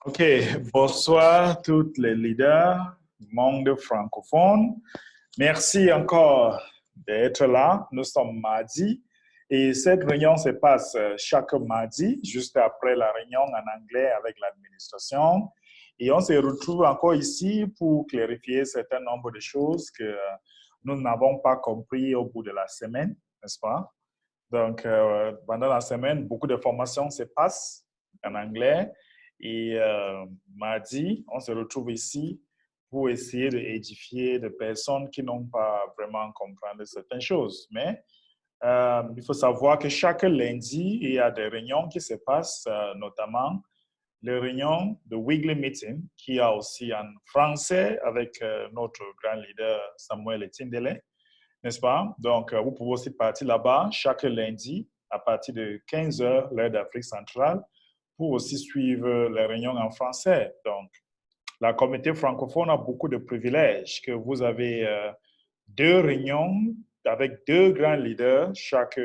OK, bonsoir tous les leaders du monde francophone. Merci encore d'être là. Nous sommes mardi et cette réunion se passe chaque mardi, juste après la réunion en anglais avec l'administration. Et on se retrouve encore ici pour clarifier un certain nombre de choses que nous n'avons pas compris au bout de la semaine, n'est-ce pas? Donc, pendant la semaine, beaucoup de formations se passent en anglais. Et mardi, on se retrouve ici pour essayer d'édifier des personnes qui n'ont pas vraiment compris certaines choses. Mais il faut savoir que chaque lundi, il y a des réunions qui se passent, notamment les réunions de Weekly Meeting, qui a aussi en français avec notre grand leader Samuel Etindele, n'est-ce pas? Donc, vous pouvez aussi partir là-bas chaque lundi à partir de 15 heures, l'heure d'Afrique centrale, pour aussi suivre les réunions en français. Donc, la communauté francophone a beaucoup de privilèges, que vous avez deux réunions avec deux grands leaders chaque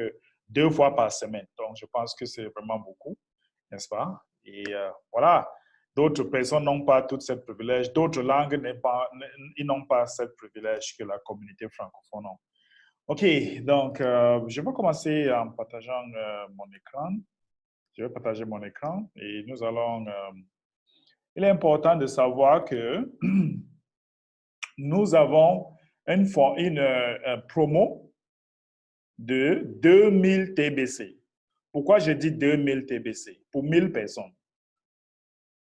2 fois par semaine. Donc, je pense que c'est vraiment beaucoup, n'est-ce pas? Et voilà, d'autres personnes n'ont pas tout ce privilège, d'autres langues ils n'ont pas ce privilège que la communauté francophone a. OK, donc je vais commencer en partageant mon écran. Je vais partager mon écran et nous allons... il est important de savoir que nous avons une promo de 2000 TBC. Pourquoi je dis 2000 TBC? Pour 1000 personnes.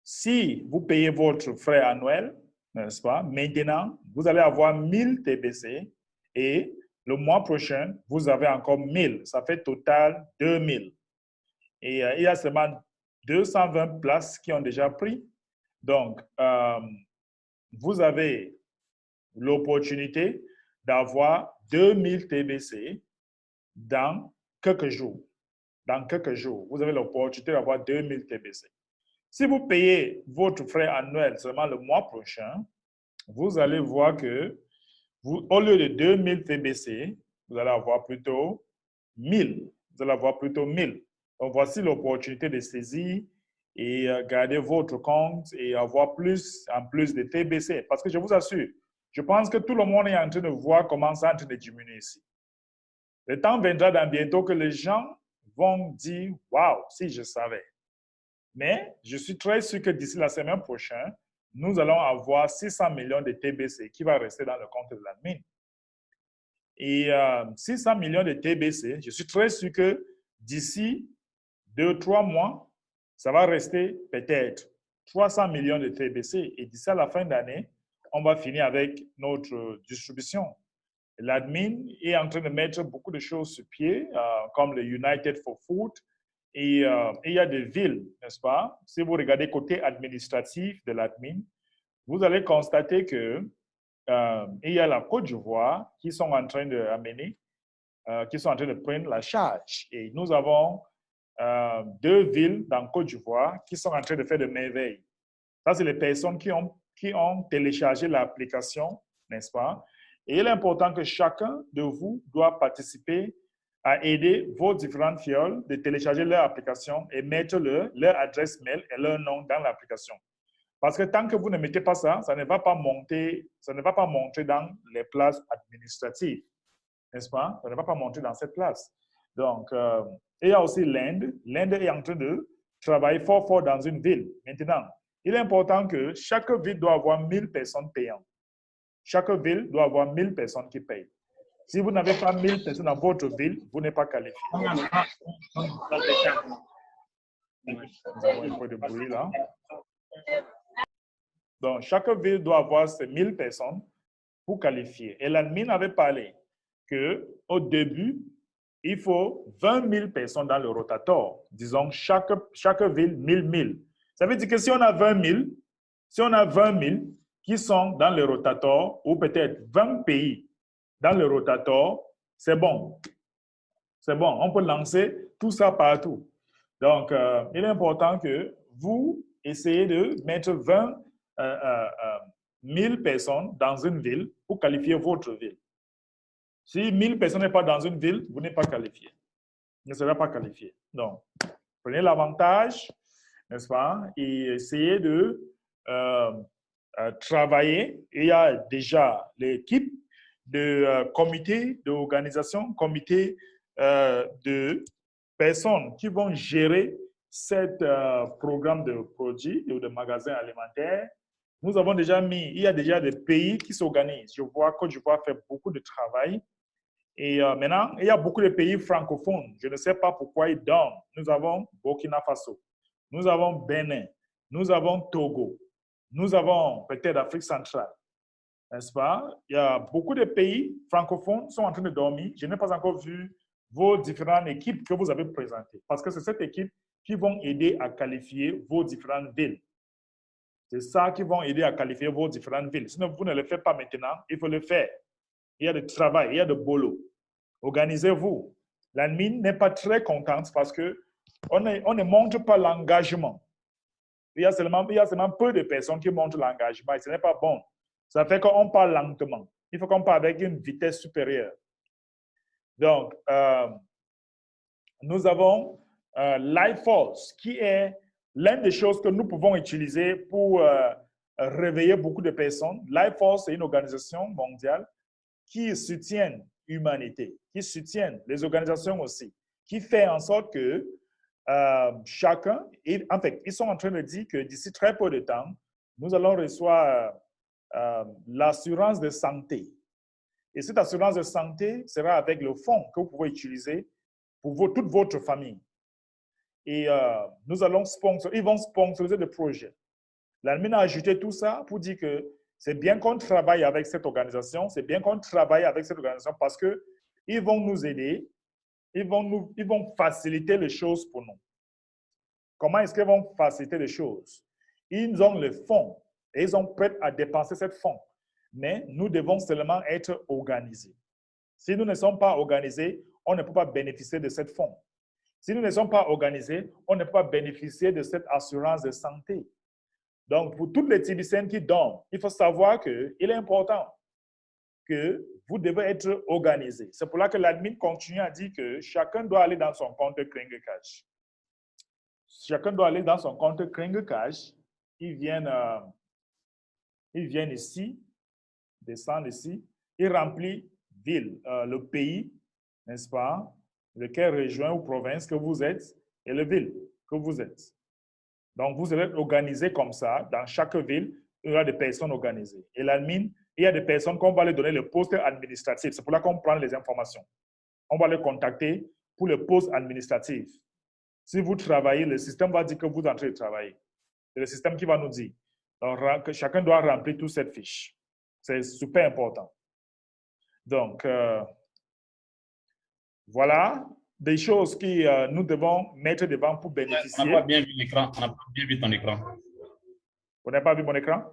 Si vous payez votre frais annuel, n'est-ce pas, maintenant, vous allez avoir 1000 TBC et le mois prochain, vous avez encore 1000. Ça fait total 2000. Et il y a seulement 220 places qui ont déjà pris. Donc, vous avez l'opportunité d'avoir 2000 TBC dans quelques jours. Dans quelques jours, vous avez l'opportunité d'avoir 2000 TBC. Si vous payez votre frais annuel seulement le mois prochain, vous allez voir que au lieu de 2000 TBC, vous allez avoir plutôt 1000. Vous allez avoir plutôt 1000. Donc, voici l'opportunité de saisir et garder votre compte et avoir plus en plus de TBC. Parce que je vous assure, je pense que tout le monde est en train de voir comment ça est en train de diminuer ici. Le temps viendra dans bientôt que les gens vont dire « Waouh, si je savais ». Mais je suis très sûr que d'ici la semaine prochaine, nous allons avoir 600 millions de TBC qui va rester dans le compte de l'admin. Et 600 millions de TBC, je suis très sûr que d'ici 2-3 mois, ça va rester peut-être 300 millions de TBC. Et d'ici à la fin d'année, on va finir avec notre distribution. L'admin est en train de mettre beaucoup de choses sur pied, comme le United for Food. Et il y a des villes, n'est-ce pas? Si vous regardez côté administratif de l'admin, vous allez constater que il y a la Côte d'Ivoire qui sont en train d'amener, qui sont en train de prendre la charge. Et nous avons 2 villes dans Côte d'Ivoire qui sont en train de faire de merveilles. Ça, c'est les personnes qui ont téléchargé l'application, n'est-ce pas? Et il est important que chacun de vous doit participer à aider vos différentes fioles de télécharger leur application et mettre leur adresse mail et leur nom dans l'application. Parce que tant que vous ne mettez pas ça, ça ne va pas monter dans les places administratives, n'est-ce pas? Ça ne va pas monter dans cette place. Donc, il y a aussi l'Inde. L'Inde est en train de travailler fort dans une ville. Maintenant, il est important que chaque ville doit avoir 1000 personnes payantes. Chaque ville doit avoir 1000 personnes qui payent. Si vous n'avez pas 1000 personnes dans votre ville, vous n'êtes pas qualifié. Nous avons un peu de bruit là. Donc, chaque ville doit avoir ces 1000 personnes pour qualifier. Et l'admin avait parlé qu'au début, il faut 20 000 personnes dans le rotator. Disons, chaque ville, 1000. Ça veut dire que si on a 20 000 qui sont dans le rotator, ou peut-être 20 pays dans le rotator, c'est bon. C'est bon, on peut lancer tout ça partout. Donc, il est important que vous essayez de mettre 20 000 personnes dans une ville pour qualifier votre ville. Si 1000 personnes n'est pas dans une ville, vous n'êtes pas qualifié. Vous ne serez pas qualifié. Donc, prenez l'avantage n'est-ce pas? Et essayer de travailler. Il y a déjà l'équipe de comité d'organisation, comité de personnes qui vont gérer cet programme de produits ou de magasins alimentaires. Nous avons déjà mis, il y a déjà des pays qui s'organisent. Je vois que Côte d'Ivoire fait beaucoup de travail. Et maintenant, il y a beaucoup de pays francophones. Je ne sais pas pourquoi ils dorment. Nous avons Burkina Faso, nous avons Bénin, nous avons Togo, nous avons peut-être l'Afrique centrale, n'est-ce pas? Il y a beaucoup de pays francophones qui sont en train de dormir. Je n'ai pas encore vu vos différentes équipes que vous avez présentées, parce que c'est cette équipe qui vont aider à qualifier vos différentes villes. C'est ça qui vont aider à qualifier vos différentes villes. Sinon, vous ne le faites pas maintenant, il faut le faire. Il y a du travail, il y a de boulot. Organisez-vous. L'admin n'est pas très contente parce qu'on ne montre pas l'engagement. Il y a seulement peu de personnes qui montrent l'engagement et ce n'est pas bon. Ça fait qu'on parle lentement. Il faut qu'on parle avec une vitesse supérieure. Donc, nous avons LifeForce, qui est l'une des choses que nous pouvons utiliser pour réveiller beaucoup de personnes. LifeForce est une organisation mondiale qui soutient l'humanité, qui soutient les organisations aussi, qui fait en sorte que chacun, en fait, ils sont en train de dire que d'ici très peu de temps, nous allons recevoir l'assurance de santé. Et cette assurance de santé sera avec le fonds que vous pouvez utiliser pour toute votre famille. Et nous allons ils vont sponsoriser des projets. L'admin a ajouté tout ça pour dire que c'est bien qu'on travaille avec cette organisation, c'est bien qu'on travaille avec cette organisation parce qu'ils vont nous aider, ils vont faciliter les choses pour nous. Comment est-ce qu'ils vont faciliter les choses? Ils ont le fonds et ils sont prêts à dépenser ce fonds. Mais nous devons seulement être organisés. Si nous ne sommes pas organisés, on ne peut pas bénéficier de ce fonds. Si nous ne sommes pas organisés, on ne peut pas bénéficier de cette assurance de santé. Donc, pour toutes les Tibiciennes qui dorment, il faut savoir qu'il est important que vous devez être organisé. C'est pour là que l'admin continue à dire que chacun doit aller dans son compte Kringle Cash. Chacun doit aller dans son compte Kringle Cash. Ils viennent ici, descendent ici, ils remplissent ville, le pays, n'est-ce pas, lequel région ou province que vous êtes et la ville que vous êtes. Donc, vous allez être organisé comme ça. Dans chaque ville, il y a des personnes organisées. Et l'admin, il y a des personnes qu'on va leur donner le poste administratif. C'est pour là qu'on prend les informations. On va les contacter pour le poste administratif. Si vous travaillez, le système va dire que vous êtes en train de travailler. C'est le système qui va nous dire. Donc, que chacun doit remplir toute cette fiche. C'est super important. Donc, voilà des choses que nous devons mettre devant pour bénéficier. On n'a pas bien vu l'écran. On n'a pas bien vu ton écran. Vous n'avez pas vu mon écran?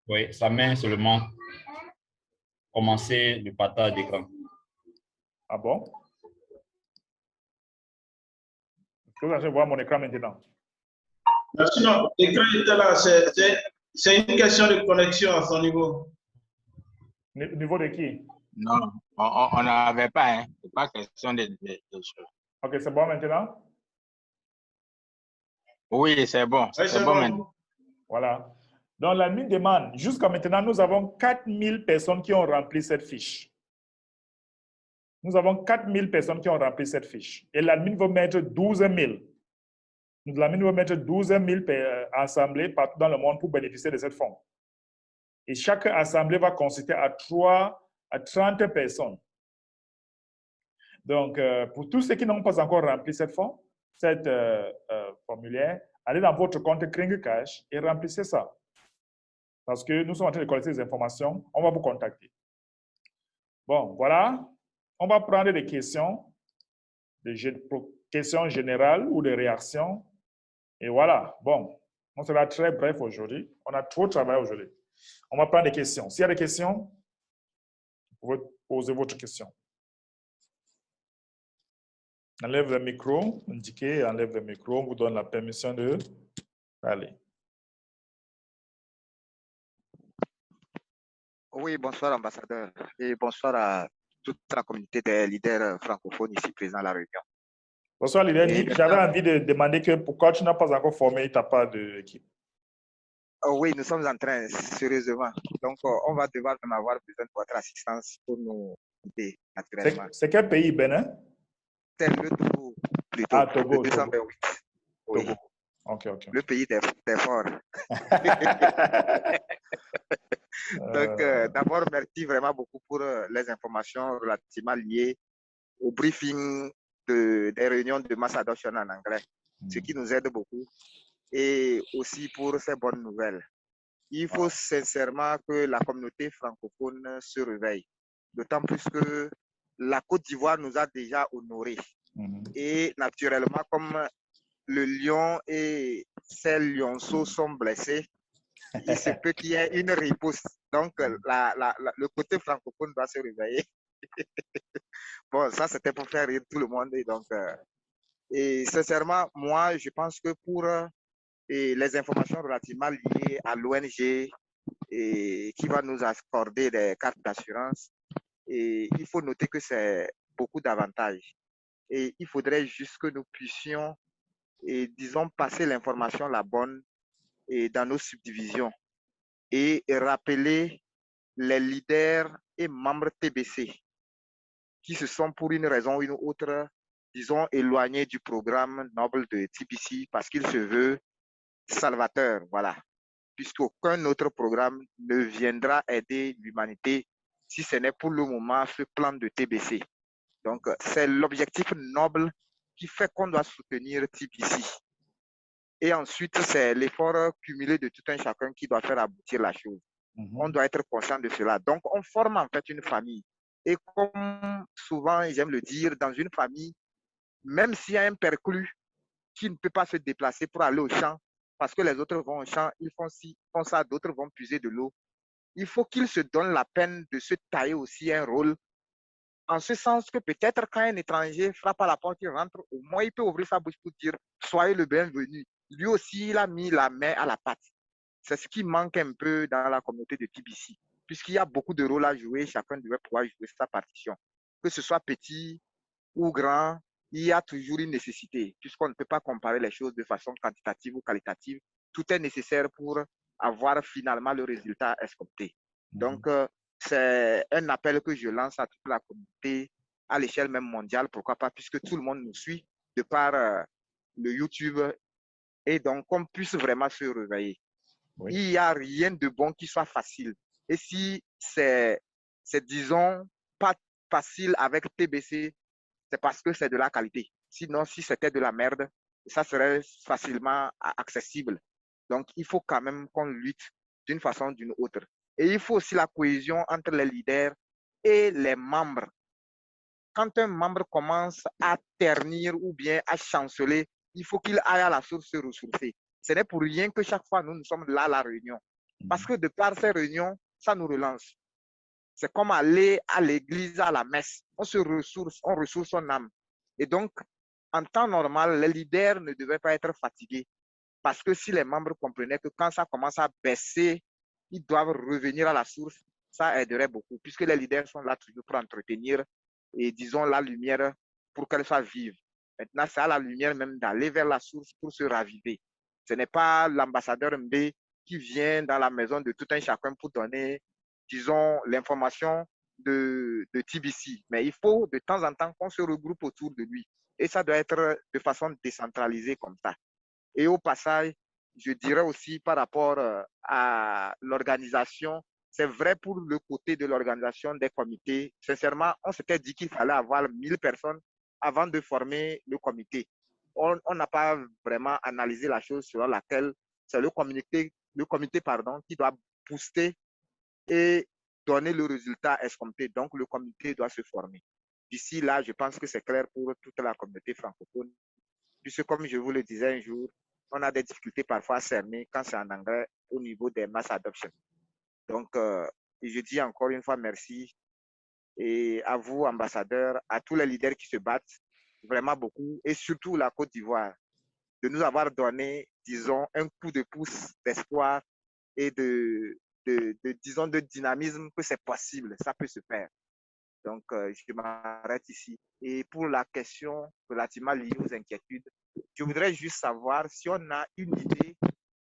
Oui, sa main seulement commencer le partage d'écran. Ah bon? Est-ce que vous allez voir mon écran maintenant? Sinon, l'écran était là. C'est une question de connexion à son niveau. Niveau de qui? Non, on n'avait pas, hein. C'est pas question de choses. Ok, c'est bon maintenant? Oui, c'est bon. Oui, c'est bon maintenant. Voilà. Donc, l'admin demande, jusqu'à maintenant, nous avons 4000 personnes qui ont rempli cette fiche. Nous avons 4000 personnes qui ont rempli cette fiche. Et l'admin veut mettre 12 000. L'admin veut mettre 12 000 assemblées partout dans le monde pour bénéficier de cette fonds. Et chaque assemblée va consister à 30 personnes. Donc, pour tous ceux qui n'ont pas encore rempli cette formulaire, allez dans votre compte Kringle Cash et remplissez ça. Parce que nous sommes en train de collecter des informations, on va vous contacter. Bon, voilà. On va prendre des questions générales ou des réactions. Et voilà. Bon, on sera très bref aujourd'hui. On a trop travaillé aujourd'hui. On va prendre des questions. S'il y a des questions, vous pouvez poser votre question. Enlève le micro, indiquez, enlève le micro, on vous donne la permission de parler. Oui, bonsoir ambassadeur et bonsoir à toute la communauté des leaders francophones ici présents à la réunion. Bonsoir, leader Et Nip. J'avais maintenant, envie de demander que pourquoi tu n'as pas encore formé ta part de l'équipe. oui, nous sommes en train, sérieusement. Donc, on va devoir même avoir besoin de votre assistance pour nous aider, naturellement. C'est quel pays, Bénin? C'est le Togo, plutôt, Ah, le Togo, Togo. 228. Oui, Togo. Ok. le pays des forts. Donc, d'abord, merci vraiment beaucoup pour les informations relativement liées au briefing des réunions de mass adoption en anglais, ce qui nous aide beaucoup, et aussi pour ces bonnes nouvelles. Il faut sincèrement que la communauté francophone se réveille, d'autant plus que la Côte d'Ivoire nous a déjà honorés. Et naturellement, comme le lion et ses lionceaux sont blessés, il se peut qu'il y ait une riposte. Donc, le côté francophone doit se réveiller. Bon, ça, c'était pour faire rire tout le monde. Et donc, et sincèrement, moi, je pense que pour les informations relativement liées à l'ONG et qui va nous accorder des cartes d'assurance, et il faut noter que c'est beaucoup d'avantages. Et il faudrait juste que nous puissions, et disons, passer l'information la bonne et dans nos subdivisions et rappeler les leaders et membres TBC qui se sont pour une raison ou une autre, disons, éloignés du programme noble de TBC parce qu'il se veut salvateur, voilà. Puisqu'aucun autre programme ne viendra aider l'humanité si ce n'est pour le moment ce plan de TBC. Donc, c'est l'objectif noble qui fait qu'on doit soutenir TBC. Et ensuite, c'est l'effort cumulé de tout un chacun qui doit faire aboutir la chose. On doit être conscient de cela. Donc, on forme en fait une famille. Et comme souvent, j'aime le dire, dans une famille, même s'il y a un perclus qui ne peut pas se déplacer pour aller au champ, parce que les autres vont au champ, ils font ça, d'autres vont puiser de l'eau. Il faut qu'ils se donnent la peine de se tailler aussi un rôle, en ce sens que peut-être quand un étranger frappe à la porte, il rentre, au moins il peut ouvrir sa bouche pour dire « Soyez le bienvenu ». Lui aussi, il a mis la main à la pâte. C'est ce qui manque un peu dans la communauté de TBC, puisqu'il y a beaucoup de rôles à jouer, chacun devait pouvoir jouer sa partition. Que ce soit petit ou grand, il y a toujours une nécessité, puisqu'on ne peut pas comparer les choses de façon quantitative ou qualitative. Tout est nécessaire pour avoir finalement le résultat escompté. Donc, c'est un appel que je lance à toute la communauté, à l'échelle même mondiale, pourquoi pas, puisque tout le monde nous suit de par le YouTube, et donc qu'on puisse vraiment se réveiller. Oui. Il n'y a rien de bon qui soit facile. Et si c'est disons, pas facile avec TBC, c'est parce que c'est de la qualité. Sinon, si c'était de la merde, ça serait facilement accessible. Donc, il faut quand même qu'on lutte d'une façon ou d'une autre. Et il faut aussi la cohésion entre les leaders et les membres. Quand un membre commence à ternir ou bien à chanceler, il faut qu'il aille à la source se ressourcer. Ce n'est pour rien que chaque fois, nous sommes là à la réunion. Parce que de par ces réunions, ça nous relance. C'est comme aller à l'église, à la messe. On se ressource, on ressource son âme. Et donc, en temps normal, les leaders ne devaient pas être fatigués. Parce que si les membres comprenaient que quand ça commence à baisser, ils doivent revenir à la source, ça aiderait beaucoup. Puisque les leaders sont là toujours pour entretenir et disons la lumière pour qu'elle soit vive. Maintenant, c'est à la lumière même d'aller vers la source pour se raviver. Ce n'est pas l'ambassadeur Mbé qui vient dans la maison de tout un chacun pour donner, disons, l'information de TBC. Mais il faut de temps en temps qu'on se regroupe autour de lui. Et ça doit être de façon décentralisée comme ça. Et au passage, je dirais aussi par rapport à l'organisation, c'est vrai pour le côté de l'organisation des comités. Sincèrement, on s'était dit qu'il fallait avoir 1000 personnes avant de former le comité. On n'a pas vraiment analysé la chose selon laquelle c'est le comité qui doit booster et donner le résultat escompté. Donc, le comité doit se former. D'ici là, je pense que c'est clair pour toute la communauté francophone. Puisque, comme je vous le disais un jour, on a des difficultés parfois à cerner quand c'est en anglais au niveau des mass adoption. Donc, je dis encore une fois merci et à vous, ambassadeurs, à tous les leaders qui se battent vraiment beaucoup et surtout la Côte d'Ivoire de nous avoir donné, disons, un coup de pouce d'espoir et disons, de dynamisme que c'est possible, ça peut se faire. Donc, je m'arrête ici. Et pour la question relativement liée aux inquiétudes, je voudrais juste savoir si on a une idée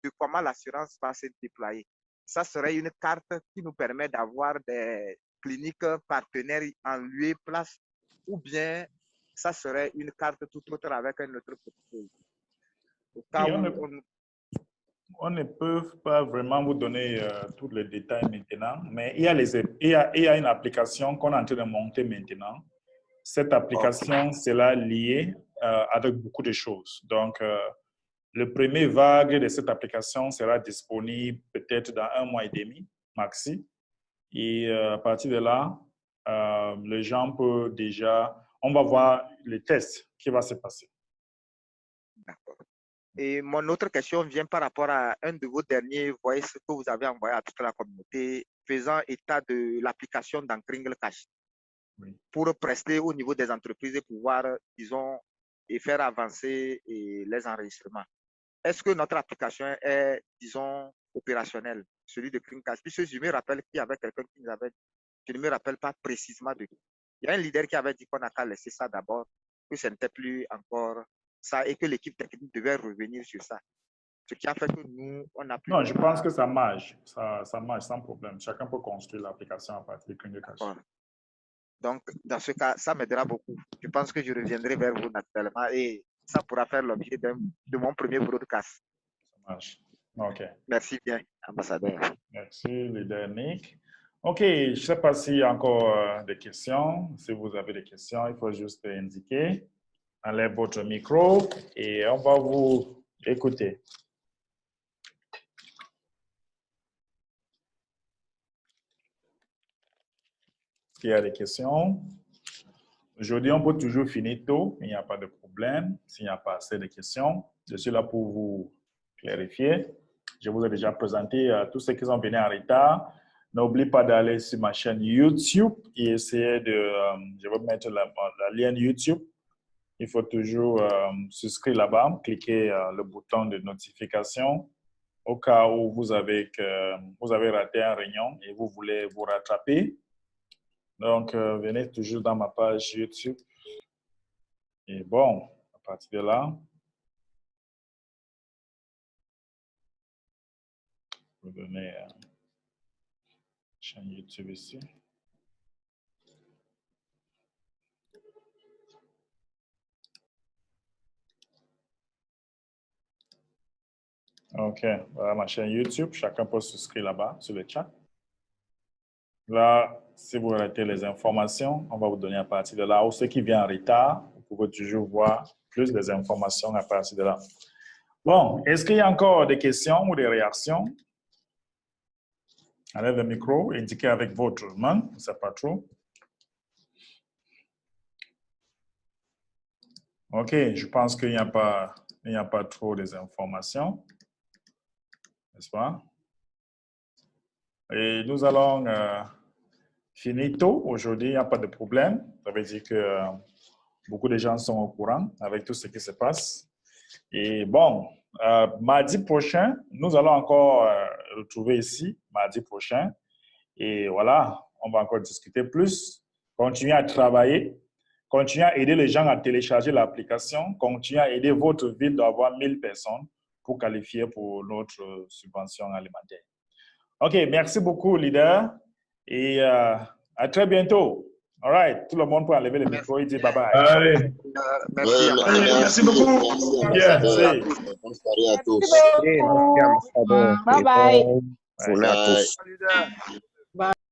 de comment l'assurance va se déployer. Ça serait une carte qui nous permet d'avoir des cliniques partenaires en lieu et place, ou bien ça serait une carte tout autre avec un autre protocole. Au cas où on ne peut pas vraiment vous donner tous les détails maintenant, mais il y a une application qu'on est en train de monter maintenant. Cette application, c'est là lié avec beaucoup de choses. Donc, le premier vague de cette application sera disponible peut-être dans 1 mois et demi, maxi. Et à partir de là, les gens peuvent déjà... On va voir les tests qui vont se passer. D'accord. Et mon autre question vient par rapport à un de vos derniers voices que vous avez envoyé à toute la communauté faisant état de l'application d'Ankringle Cash pour prester au niveau des entreprises et pouvoir, disons, et faire avancer les enregistrements. Est-ce que notre application est, disons, opérationnelle, celui de Kring Cash? Puisque je me rappelle qu'il y avait quelqu'un qui nous avait dit, je ne me rappelle pas précisément de qui. Il y a un leader qui avait dit qu'on a qu'à laisser ça d'abord, que ce n'était plus encore ça et que l'équipe technique devait revenir sur ça. Ce qui a fait que nous, on a pu... Non, je pense que ça marche. Ça marche sans problème. Chacun peut construire l'application à partir de Kring Cash. Donc, dans ce cas, ça m'aidera beaucoup. Je pense que je reviendrai vers vous naturellement et ça pourra faire l'objet de mon premier broadcast. Ça marche. OK. Merci bien, ambassadeur. Merci, leader Nick. OK, je ne sais pas s'il y a encore des questions. Si vous avez des questions, il faut juste indiquer. Enlève votre micro et on va vous écouter. Est-ce qu'il y a des questions? Aujourd'hui, on peut toujours finir tôt, il n'y a pas de problème. S'il n'y a pas assez de questions, je suis là pour vous clarifier. Je vous ai déjà présenté tous ceux qui sont venus en retard. N'oublie pas d'aller sur ma chaîne YouTube et essayer de... je vais mettre la lien YouTube. Il faut toujours souscrire là-bas, cliquer le bouton de notification au cas où vous avez raté une réunion et vous voulez vous rattraper. Donc, venez toujours dans ma page YouTube. Et bon, à partir de là, vous donnez chaîne YouTube ici. OK, voilà ma chaîne YouTube. Chacun peut souscrire là-bas sur le chat. Là, si vous ratez les informations, on va vous donner à partir de là. Ou ceux qui viennent en retard, vous pouvez toujours voir plus des informations à partir de là. Bon, est-ce qu'il y a encore des questions ou des réactions? Enlève le micro, indiquez avec votre main, je ne sais pas trop. OK, je pense qu'il n'y a pas trop des informations. N'est-ce pas? Et nous allons finir tôt. Aujourd'hui, il n'y a pas de problème. Ça veut dire que beaucoup de gens sont au courant avec tout ce qui se passe. Et bon, mardi prochain, nous allons encore retrouver ici, mardi prochain. Et voilà, on va encore discuter plus, continuer à travailler, continuer à aider les gens à télécharger l'application, continuer à aider votre ville d'avoir 1000 personnes pour qualifier pour notre subvention alimentaire. OK, merci beaucoup, leader. Et à très bientôt. All right, tout le monde peut enlever le micro et dire bye-bye. Allez. Merci. Merci beaucoup. Bien, Bonne soirée à tous. Bye bye. Folie à tous.